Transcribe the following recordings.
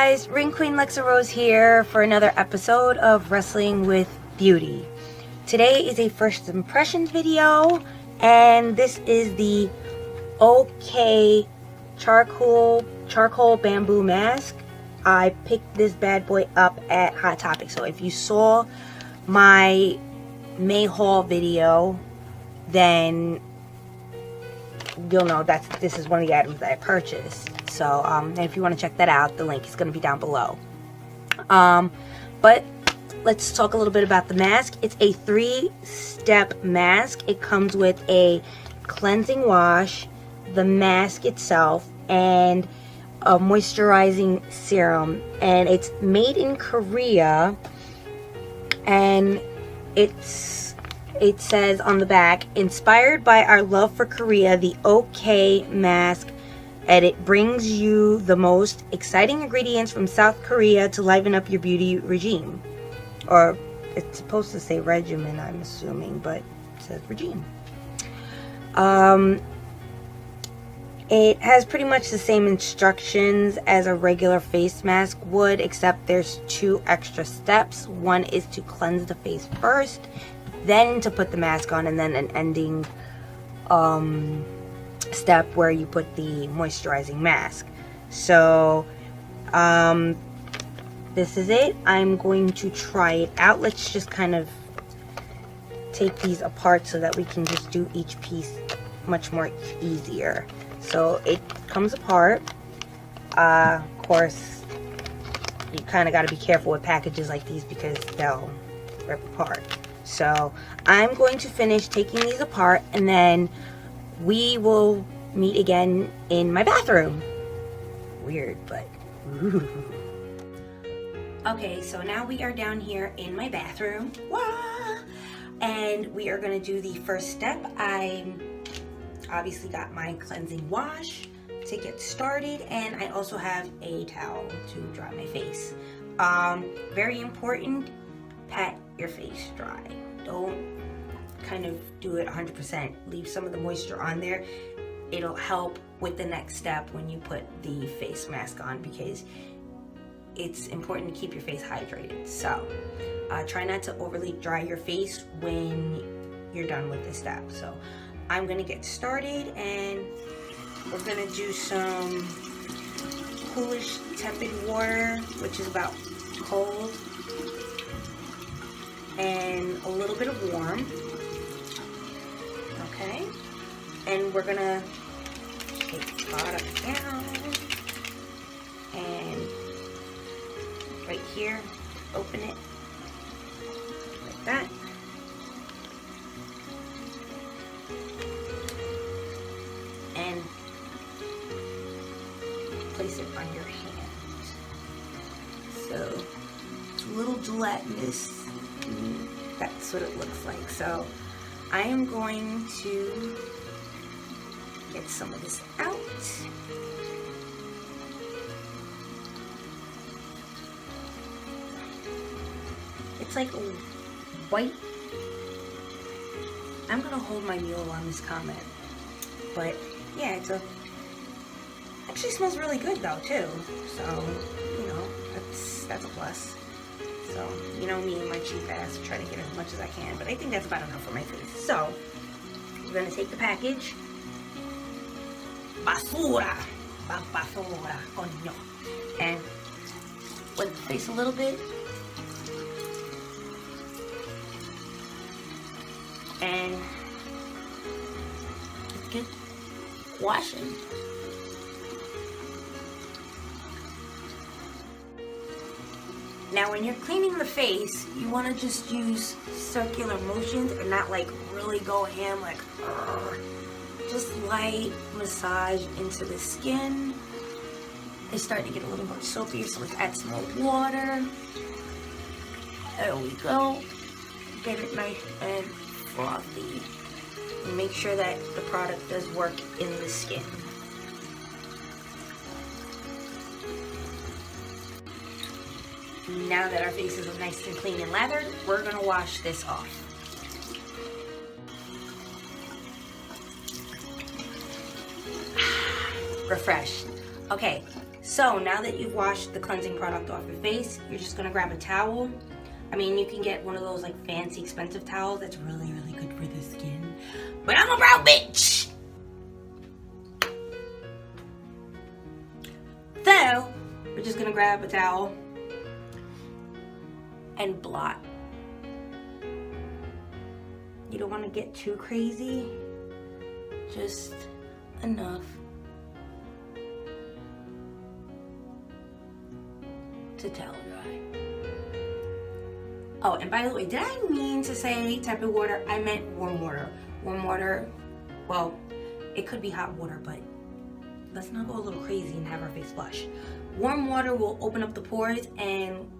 guys, Ring Queen Lexa Rose here for another episode of Wrestling with Beauty. Today is a first impressions video, and this is the OK charcoal bamboo mask. I picked this bad boy up at Hot Topic, so if you saw my May haul video, then you'll know this is one of the items that I purchased. So and if you want to check that out, the link is going to be down below. But let's talk a little bit about the mask. It's a 3-step mask. It comes with a cleansing wash, the mask itself, and a moisturizing serum. And it's made in Korea, and it says on the back, inspired by our love for Korea, the OK mask, and it brings you the most exciting ingredients from South Korea to liven up your beauty regime. Or it's supposed to say regimen, I'm assuming, but it says regime. It has pretty much the same instructions as a regular face mask would, except there's 2 extra steps. One is to cleanse the face first, then to put the mask on, and then an ending step where you put the moisturizing mask. So this is it. I'm going to try it out. Let's just kind of take these apart so that we can just do each piece much more easier. So it comes apart. Of course, you kind of got to be careful with packages like these because they'll rip apart. So I'm going to finish taking these apart, and then we will meet again in my bathroom. Weird, but ooh. Okay, so now we are down here in my bathroom. Wah! And we are going to do the first step. I obviously got my cleansing wash to get started, and I also have a towel to dry my face. Very important, pat your face dry. Don't kind of do it 100%. Leave some of the moisture on there. It'll help with the next step when you put the face mask on, because it's important to keep your face hydrated. So try not to overly dry your face when you're done with this step. So I'm gonna get started, and we're gonna do some coolish tepid water, which is about cold, and a little bit of warm. Okay, and we're gonna take the product down, and right here, open it like that. And place it on your hand. So it's a little gelatinous. That's what it looks like. So I am going to get some of this out. It's like a white. I'm gonna hold my mule on this comment, but yeah, actually smells really good though too. So you know, that's a plus. So you know me and my cheap ass, try to get as much as I can, but I think that's about enough for my face. So we're gonna take the package. Basura, coño, and wet the face a little bit. And get washing. Now when you're cleaning the face, you want to just use circular motions and not like really go ham like just light massage into the skin. It's starting to get a little more soapy, so let's add some more water. There we go. Get it nice and frothy. And make sure that the product does work in the skin. Now that our faces are nice and clean and lathered, we're gonna wash this off. Refreshed. Okay, So now that you've washed the cleansing product off your face, you're just gonna grab a towel. I mean, you can get one of those like fancy expensive towels that's really, really good for the skin. But I'm a brown bitch! So, we're just gonna grab a towel and blot. You don't wanna get too crazy, just enough to towel dry. Oh, and by the way, did I mean to say tepid water? I meant warm water. Warm water, well, it could be hot water, but let's not go a little crazy and have our face flush. Warm water will open up the pores and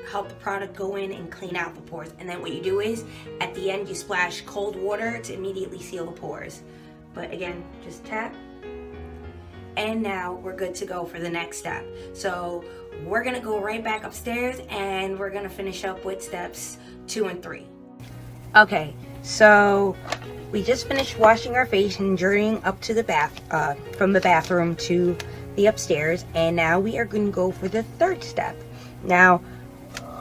help the product go in and clean out the pores. And then what you do is, at the end, you splash cold water to immediately seal the pores. But again, just tap. And now we're good to go for the next step. So we're gonna go right back upstairs and we're gonna finish up with steps 2 and 3. Okay, so we just finished washing our face and journeying up to the bath, from the bathroom to the upstairs, and now we are going to go for the 3rd step. Now,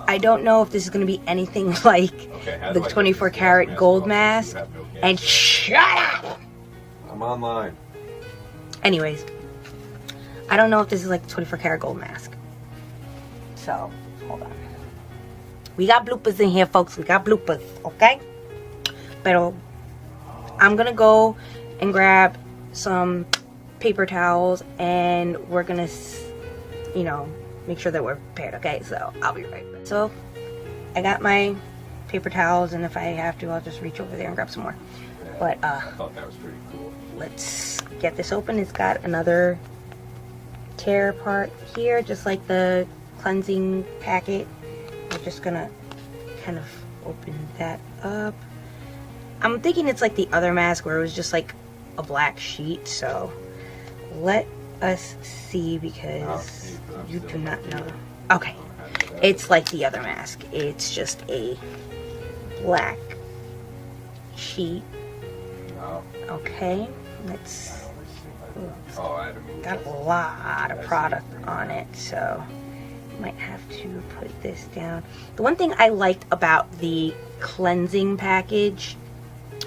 I don't know if this is going to be anything like the 24 karat gold mask. And shut up! I'm online. Anyways, I don't know if this is like the 24 karat gold mask. So, hold on. We got bloopers in here, folks. We got bloopers, okay? But I'm gonna go and grab some paper towels and we're gonna, you know, make sure that we're prepared, okay? So I'll be right back. So I got my paper towels, and if I have to, I'll just reach over there and grab some more. But I thought that was pretty cool. Let's get this open. It's got another tear part here, just like the cleansing packet. We're just gonna kind of open that up. I'm thinking it's like the other mask where it was just like a black sheet, so let us see, because you do not know. Okay, it's like the other mask. It's just a black sheet. Okay, let's, got a lot of product on it, so might have to put this down. The one thing I liked about the cleansing package,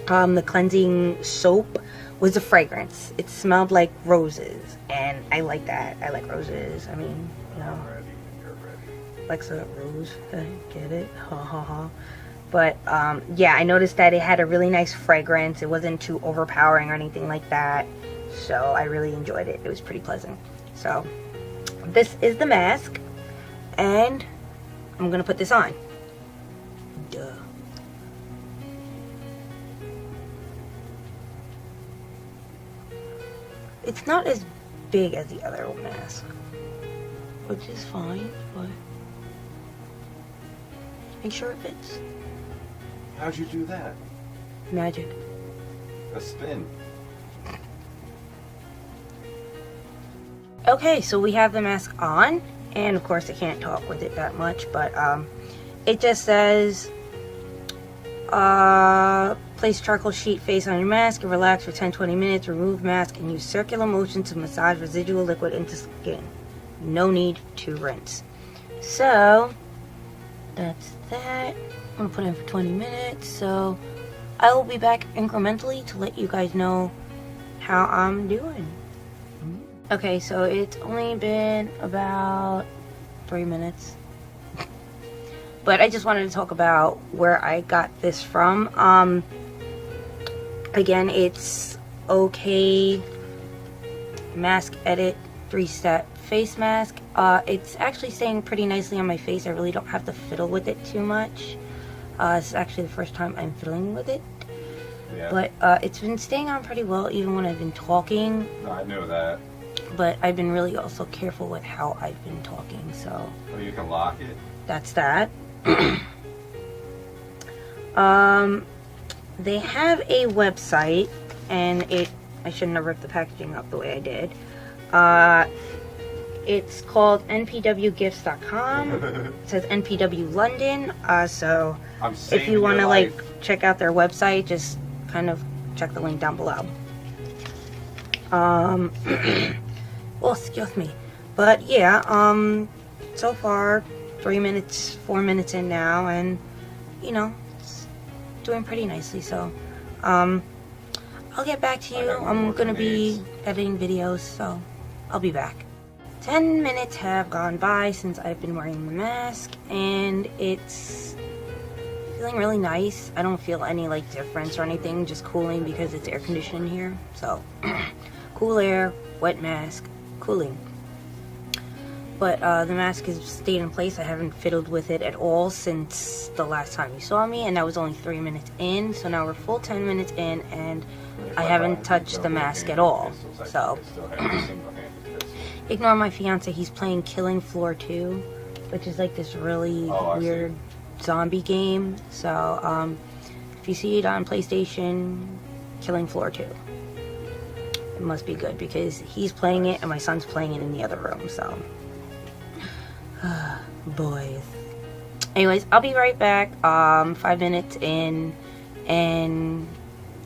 the cleansing soap, was the fragrance. It smelled like roses, and I like that. I like roses. I mean, you know, Lexa rose, get it? Ha ha ha. But yeah, I noticed that it had a really nice fragrance. It wasn't too overpowering or anything like that, so I really enjoyed it. It was pretty pleasant. So this is the mask, and I'm gonna put this on. Duh. It's not as big as the other mask, which is fine, but make sure it fits. How'd you do that? Magic. A spin. Okay, so we have the mask on, and of course I can't talk with it that much, but it just says place charcoal sheet face on your mask and relax for 10-20 minutes. Remove mask and use circular motion to massage residual liquid into skin. No need to rinse. So that's that. I'm gonna put it in for 20 minutes. So I will be back incrementally to let you guys know how I'm doing. Okay, so it's only been about 3 minutes. But I just wanted to talk about where I got this from. Again, it's OK Mask Edit 3-step face mask. It's actually staying pretty nicely on my face. I really don't have to fiddle with it too much. This is actually the first time I'm fiddling with it. Yeah. But it's been staying on pretty well even when I've been talking. No, I know that. But I've been really also careful with how I've been talking, so. Oh, you can lock it? That's that. They have a website, and I shouldn't have ripped the packaging up the way I did. It's called npwgifts.com. It says NPW London. So if you want to like check out their website, just kind of check the link down below. Well, excuse me. But yeah, so far 4 minutes in now, and you know, it's doing pretty nicely. So I'll get back to you. I'm gonna be editing videos, so I'll be back. 10 minutes have gone by since I've been wearing the mask, and it's feeling really nice. I don't feel any like difference or anything, just cooling because it's air conditioned here. So cool air, wet mask, cooling. But the mask has stayed in place. I haven't fiddled with it at all since the last time you saw me, and that was only 3 minutes in. So now we're full 10 minutes in, and I haven't touched the mask at all. So ignore my fiance. He's playing Killing Floor 2, which is like this really weird zombie game. So if you see it on PlayStation, Killing Floor 2, it must be good because he's playing it and my son's playing it in the other room. So boys. Anyways, I'll be right back. 5 minutes in, and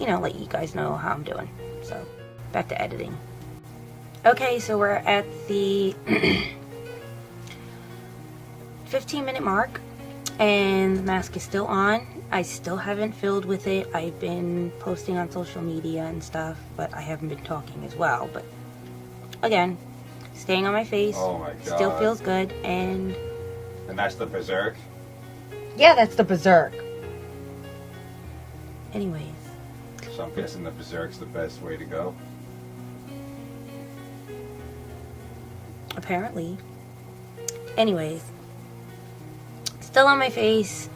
you know, let you guys know how I'm doing. So back to editing. Okay, so we're at the 15-minute mark, and the mask is still on. I still haven't filled with it. I've been posting on social media and stuff, but I haven't been talking as well. But again, staying on my face. Oh my God. Still feels good. And that's the Berserk? Yeah, that's the Berserk. Anyways. So I'm guessing the Berserk's the best way to go? Apparently. Anyways. Still on my face.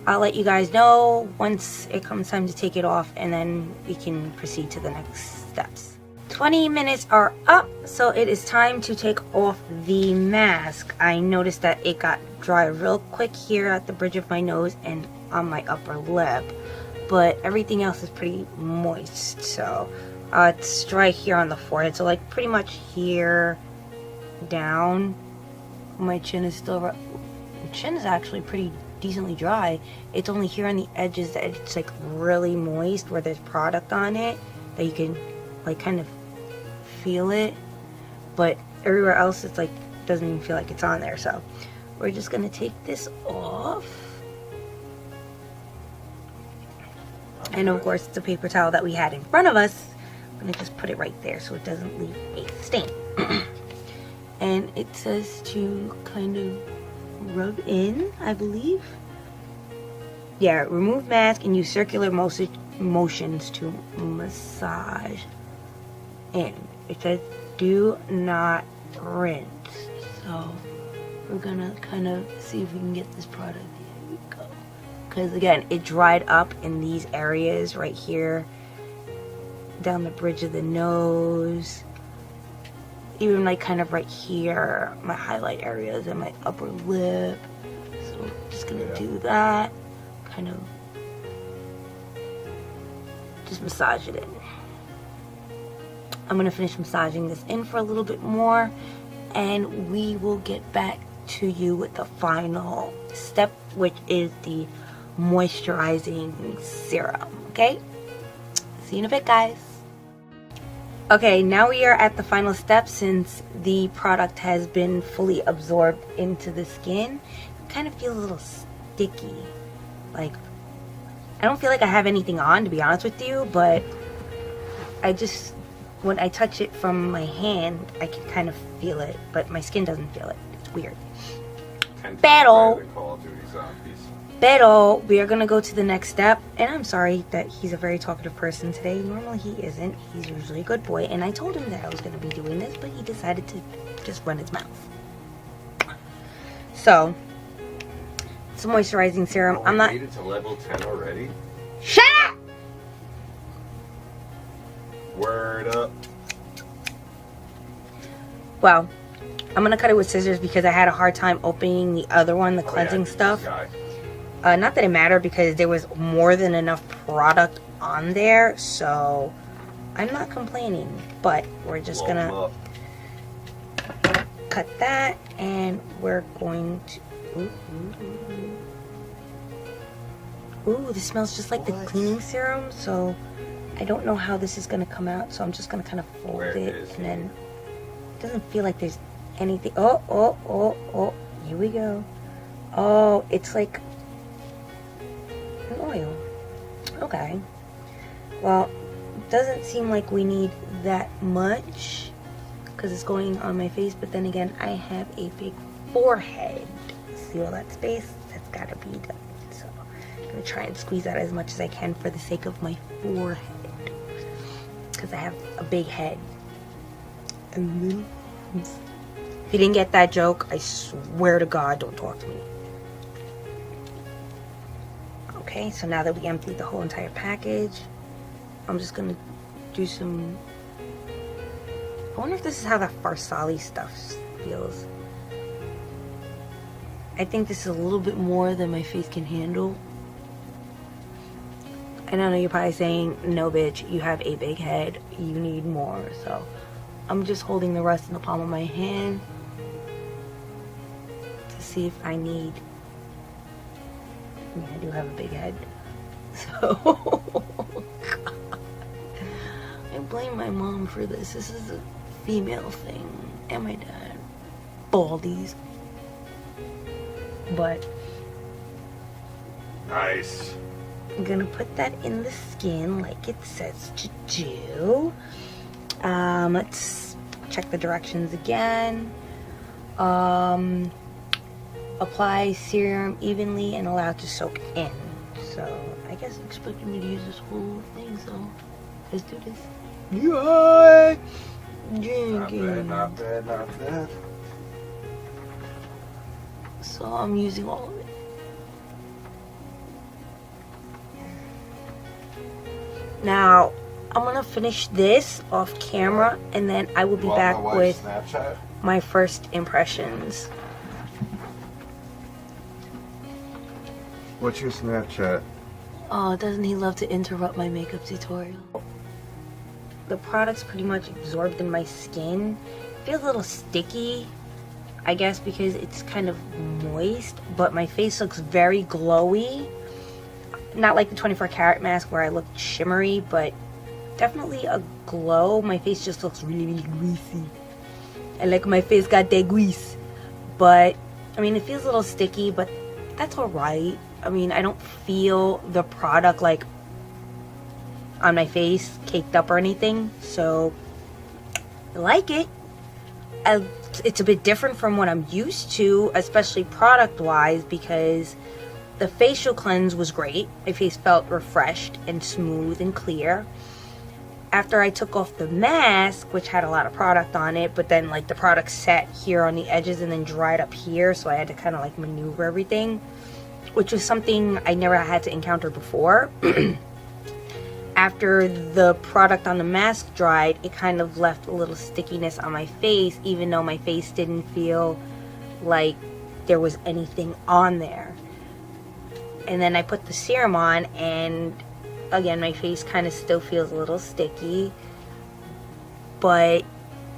I'll let you guys know once it comes time to take it off, and then we can proceed to the next steps. 20 minutes are up, so it is time to take off the mask. I noticed that it got dry real quick here at the bridge of my nose and on my upper lip, but everything else is pretty moist. So it's dry here on the forehead, so like pretty much here down. My chin is still my chin is actually pretty decently dry. It's only here on the edges that it's like really moist, where there's product on it that you can like kind of feel it, but everywhere else it's like doesn't even feel like it's on there. So we're just gonna take this off, and of course the paper towel that we had in front of us, I'm gonna just put it right there so it doesn't leave a stain. And it says to kind of rub in, I believe. Yeah, remove mask and use circular motions to massage in. It says do not rinse. So we're gonna kind of see if we can get this product. Here we go. Because again, it dried up in these areas right here, down the bridge of the nose, even like kind of right here, my highlight areas and my upper lip. So I'm just gonna do that, kind of just massage it in. I'm gonna finish massaging this in for a little bit more, and we will get back to you with the final step, which is the moisturizing serum. Okay, see you in a bit, guys. Okay, now we are at the final step. Since the product has been fully absorbed into the skin, it kind of feels a little sticky. Like, I don't feel like I have anything on, to be honest with you, but I just, when I touch it from my hand, I can kind of feel it, but my skin doesn't feel it. It's weird. Pero we are gonna go to the next step, and I'm sorry that he's a very talkative person today. Normally he isn't. He's usually a good boy, and I told him that I was gonna be doing this, but he decided to just run his mouth. So it's a moisturizing serum. I'm not. Made it to level 10 already. Shut up! Word up. Well, I'm gonna cut it with scissors because I had a hard time opening the other one, the cleansing stuff. Not that it mattered because there was more than enough product on there, so I'm not complaining. But we're just gonna cut that, and we're going to. Ooh, this smells just like the cleaning serum. So I don't know how this is gonna come out. So I'm just gonna kind of fold it and then doesn't feel like there's anything. Oh, here we go. Oh, it's like an oil. Okay. Well, doesn't seem like we need that much because it's going on my face, but then again, I have a big forehead. See all that space? That's gotta be done. So I'm gonna try and squeeze out as much as I can for the sake of my forehead, because I have a big head and little arms. If you didn't get that joke, I swear to God, don't talk to me. Okay, so now that we emptied the whole entire package, I'm just gonna do some. I wonder if this is how that Farsali stuff feels. I think this is a little bit more than my face can handle. I know you're probably saying, no bitch, you have a big head, you need more. So I'm just holding the rest in the palm of my hand to see if I need. I mean, I do have a big head. So I blame my mom for this. This is a female thing. And my dad. Baldies. But Nice. I'm gonna put that in the skin like it says to do. Let's check the directions again. Apply serum evenly and allow it to soak in. So I guess I'm expecting me to use this whole thing, so let's do this. Yay! Drinking. Not bad, not bad. So I'm using all of it. Now I'm gonna finish this off camera, and then I will be back with Snapchat? my first impressions. What's your Snapchat? Oh, doesn't he love to interrupt my makeup tutorial? The product's pretty much absorbed in my skin. Feels a little sticky, I guess because it's kind of moist, but my face looks very glowy. Not like the 24 karat mask where I looked shimmery, but definitely a glow. My face just looks really, really greasy. I like my face got that grease. But, I mean, it feels a little sticky, but that's alright. I mean, I don't feel the product like on my face caked up or anything, so I like it. It's a bit different from what I'm used to, especially product wise, because the facial cleanse was great. My face felt refreshed and smooth and clear. After I took off the mask, which had a lot of product on it, but then like the product set here on the edges and then dried up here, so I had to kind of like maneuver everything, which was something I never had to encounter before. After the product on the mask dried, it kind of left a little stickiness on my face, even though my face didn't feel like there was anything on there. And then I put the serum on, and again, my face kind of still feels a little sticky, but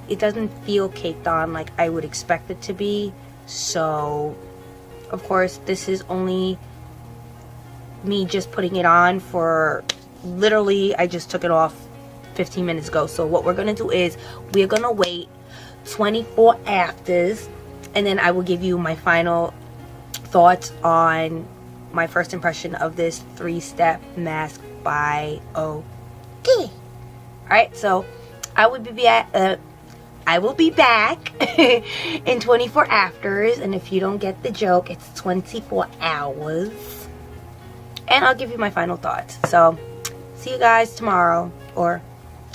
it doesn't feel caked on like I would expect it to be. So of course, this is only me just putting it on for literally, I just took it off 15 minutes ago. So what we're gonna do is we're gonna wait 24 afters, and then I will give you my final thoughts on my first impression of this 3-step mask by OK. Alright, so I will be back in 24 afters, and if you don't get the joke, it's 24 hours, and I'll give you my final thoughts. So see you guys tomorrow, or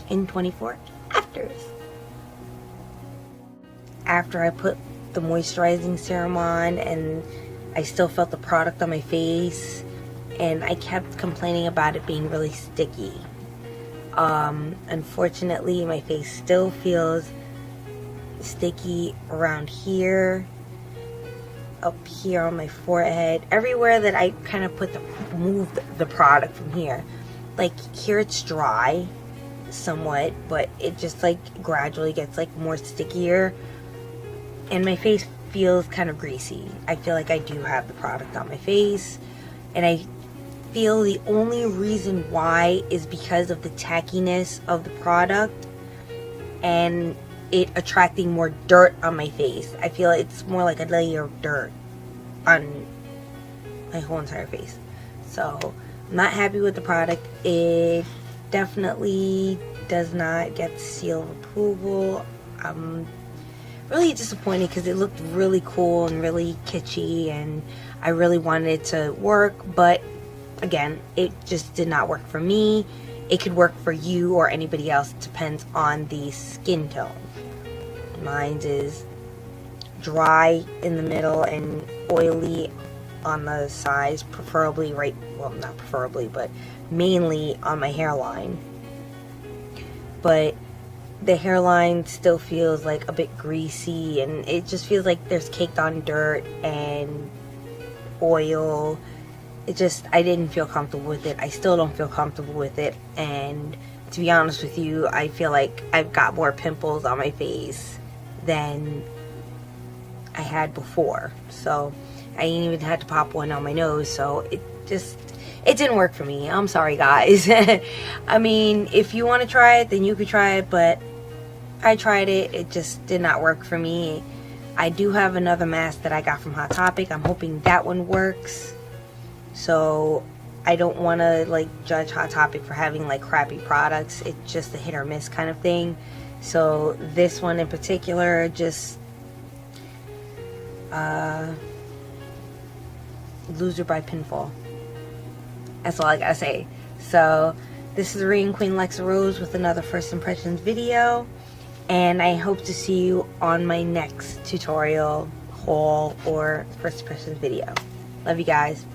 in 24 afters. After I put the moisturizing serum on, and I still felt the product on my face, and I kept complaining about it being really sticky. Unfortunately, my face still feels sticky around here, up here on my forehead, everywhere that I kind of moved the product from here. Like here it's dry somewhat, but it just like gradually gets like more stickier, and my face feels kind of greasy. I feel like I do have the product on my face, and I feel the only reason why is because of the tackiness of the product, and it attracting more dirt on my face. I feel it's more like a layer of dirt on my whole entire face. So I'm not happy with the product. It definitely does not get the seal of approval. I'm really disappointed because it looked really cool and really kitschy, and I really wanted it to work, but again, it just did not work for me. It could work for you or anybody else. It depends on the skin tone. Mine is dry in the middle and oily on the sides, preferably right, well, not preferably, but mainly on my hairline. But the hairline still feels like a bit greasy, and it just feels like there's caked on dirt and oil. It just, I didn't feel comfortable with it. I still don't feel comfortable with it, and to be honest with you, I feel like I've got more pimples on my face than I had before. So I even had to pop one on my nose, so it didn't work for me. I'm sorry, guys. I mean, if you want to try it, then you could try it, but I tried it. It just did not work for me. I do have another mask that I got from Hot Topic. I'm hoping that one works. So I don't want to like judge Hot Topic for having like crappy products. It's just a hit or miss kind of thing. So this one in particular, just loser by pinfall. That's all I gotta say. So this is Reign Queen Lexa Rose with another first impressions video, and I hope to see you on my next tutorial, haul, or first impressions video. Love you guys.